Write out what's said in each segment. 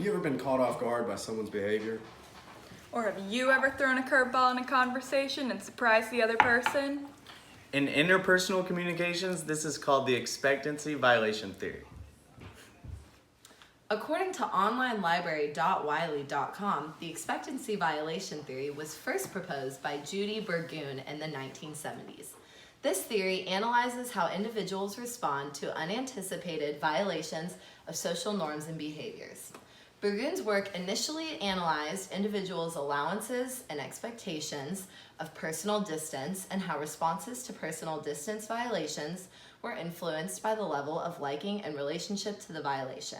you ever been caught off guard by someone's behavior? Or have you ever thrown a curveball in a conversation and surprised the other person? In interpersonal communications, this is called the expectancy violation theory. According to onlinelibrary.wiley.com, the expectancy violation theory was first proposed by Judy Burgoon in the 1970s. This theory analyzes how individuals respond to unanticipated violations of social norms and behaviors. Burgoon's work initially analyzed individuals' allowances and expectations of personal distance and how responses to personal distance violations were influenced by the level of liking and relationship to the violation.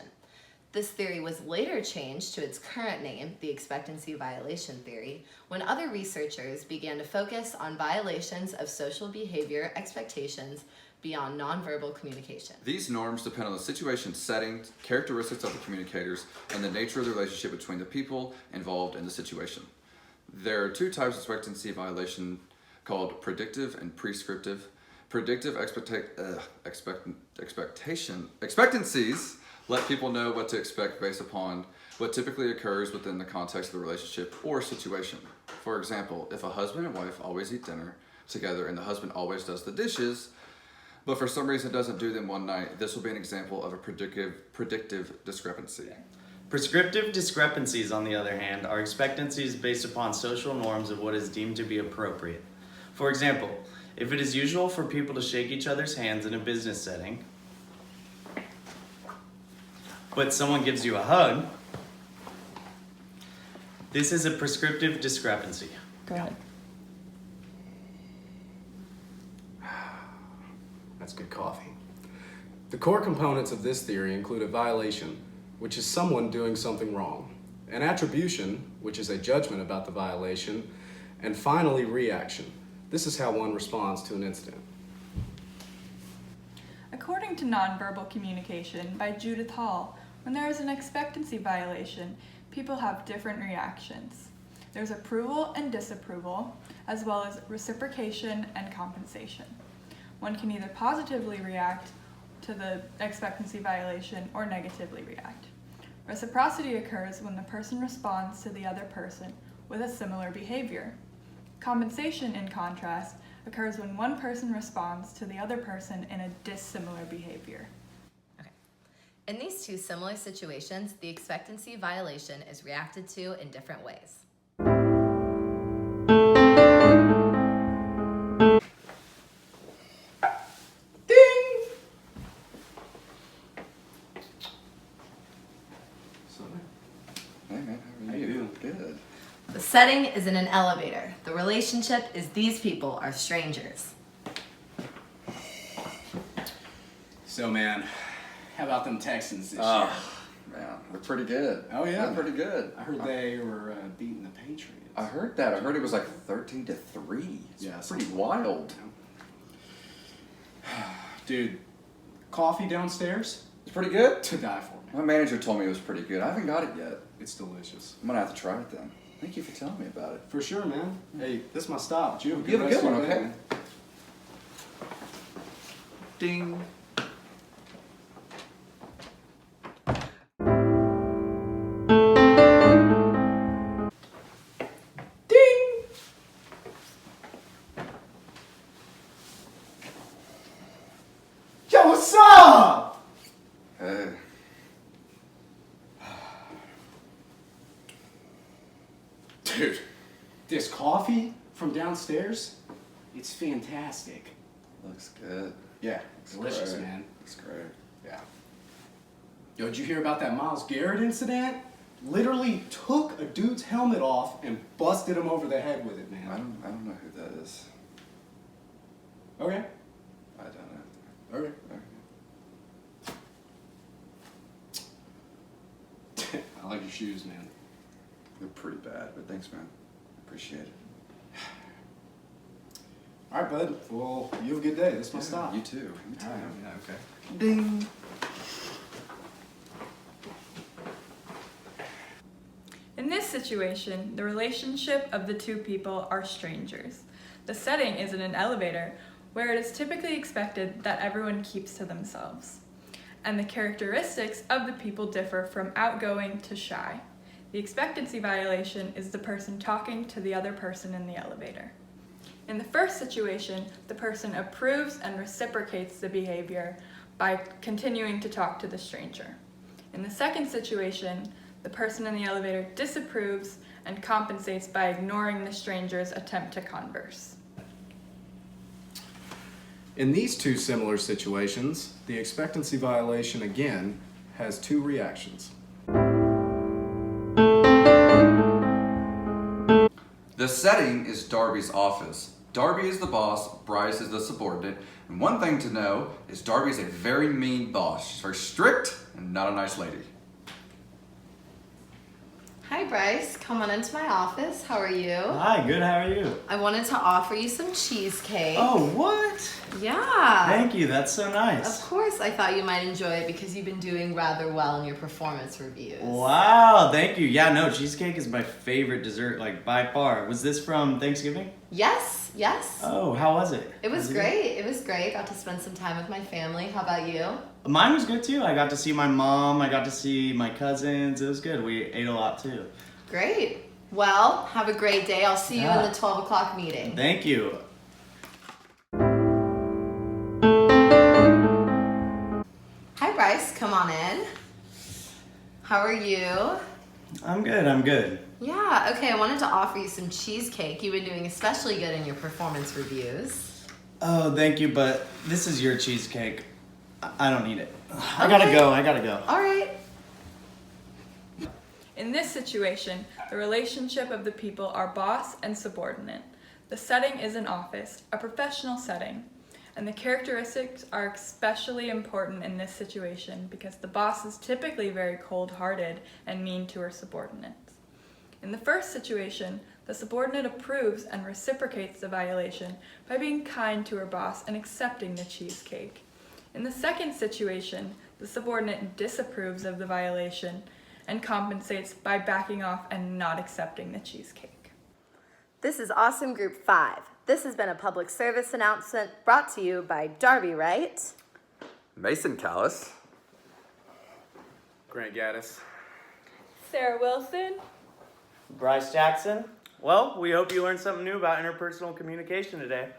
This theory was later changed to its current name, the expectancy violation theory, when other researchers began to focus on violations of social behavior expectations beyond nonverbal communication. These norms depend on the situation, setting, characteristics of the communicators, and the nature of the relationship between the people involved in the situation. There are two types of expectancy violation called predictive and prescriptive. Predictive expectancies let people know what to expect based upon what typically occurs within the context of the relationship or situation. For example, if a husband and wife always eat dinner together and the husband always does the dishes, but for some reason doesn't do them one night, this will be an example of a predictive discrepancy. Prescriptive discrepancies, on the other hand, are expectancies based upon social norms of what is deemed to be appropriate. For example, if it is usual for people to shake each other's hands in a business setting, but someone gives you a hug, this is a prescriptive discrepancy. Go ahead. That's good coffee. The core components of this theory include a violation, which is someone doing something wrong, an attribution, which is a judgment about the violation, and finally, reaction. This is how one responds to an incident. According to Nonverbal Communication by Judith Hall, when there is an expectancy violation, people have different reactions. There's approval and disapproval, as well as reciprocation and compensation. One can either positively react to the expectancy violation or negatively react. Reciprocity occurs when the person responds to the other person with a similar behavior. Compensation, in contrast, occurs when one person responds to the other person in a dissimilar behavior. In these two similar situations, the expectancy violation is reacted to in different ways. Ding! Hey man, how are you? Good. The setting is in an elevator. The relationship is these people are strangers. So man, how about them Texans this year? Man, they're pretty good. Oh yeah? They're pretty good. I heard they were beating the Patriots. I heard that. I heard it was like 13-3. It's Yeah, pretty wild. Dude, coffee downstairs? It's pretty good. To die for, man. My manager told me it was pretty good. I haven't got it yet. It's delicious. I'm gonna have to try it then. Thank you for telling me about it. For sure, man. Hey, this is my stop. You have a You have a rest good of one, your day, okay? man. Ding. Ding! Yo, what's up? Hey. Dude, this coffee from downstairs, it's fantastic. Looks good. Yeah, delicious, great. man. Looks great. Yeah. Yo, did you hear about that Myles Garrett incident? Literally took a dude's helmet off and busted him over the head with it, man. I don't know who that is. Okay. I don't know. Okay. I like your shoes, man. They're pretty bad, but thanks, man. Appreciate it. All right, bud. Well, you have a good day. This is my stop. You too. You too. All right, yeah, okay. Ding. In this situation, the relationship of the two people are strangers. The setting is in an elevator, where it is typically expected that everyone keeps to themselves. and the characteristics of the people differ from outgoing to shy. The expectancy violation is the person talking to the other person in the elevator. In the first situation, the person approves and reciprocates the behavior by continuing to talk to the stranger. In the second situation, the person in the elevator disapproves and compensates by ignoring the stranger's attempt to converse. In these two similar situations, the expectancy violation again has two reactions. The setting is Darby's office. Darby is the boss, Bryce is the subordinate, and one thing to know is Darby is a very mean boss. She's very strict and not a nice lady. Hi Bryce, come on into my office. How are you? Hi, good, how are you? I wanted to offer you some cheesecake. Oh, what? Yeah. Thank you, that's so Of nice. course, I thought you might enjoy it because you've been doing rather well in your performance reviews. Wow, thank you. Yeah, no, cheesecake is my favorite dessert, like by far. Was this from Thanksgiving? Yes, yes. Oh, how was it? It was great. It was great. Got to spend some time with my family. How about you? Mine was good too. I got to see my mom, I got to see my cousins. It was good. We ate a lot too. Great. Well, have a great day. I'll see you in Yeah. the 12 o'clock meeting. Thank you. Hi Bryce, come on in. How are you? I'm good. Yeah, okay, I wanted to offer you some cheesecake. You've been doing especially good in your performance reviews. Oh, thank you, but this is your cheesecake. I don't need it. I gotta go. All right. In this situation, the relationship of the people are boss and subordinate. The setting is an office, a professional setting, and the characteristics are especially important in this situation because the boss is typically very cold-hearted and mean to her subordinates. In the first situation, the subordinate approves and reciprocates the violation by being kind to her boss and accepting the cheesecake. In the second situation, the subordinate disapproves of the violation and compensates by backing off and not accepting the cheesecake. This is Awesome Group 5. This has been a public service announcement brought to you by Darby Wright, Mason Callis. Grant Gaddis. Sarah Wilson. Bryce Jackson. Well, we hope you learned something new about interpersonal communication today.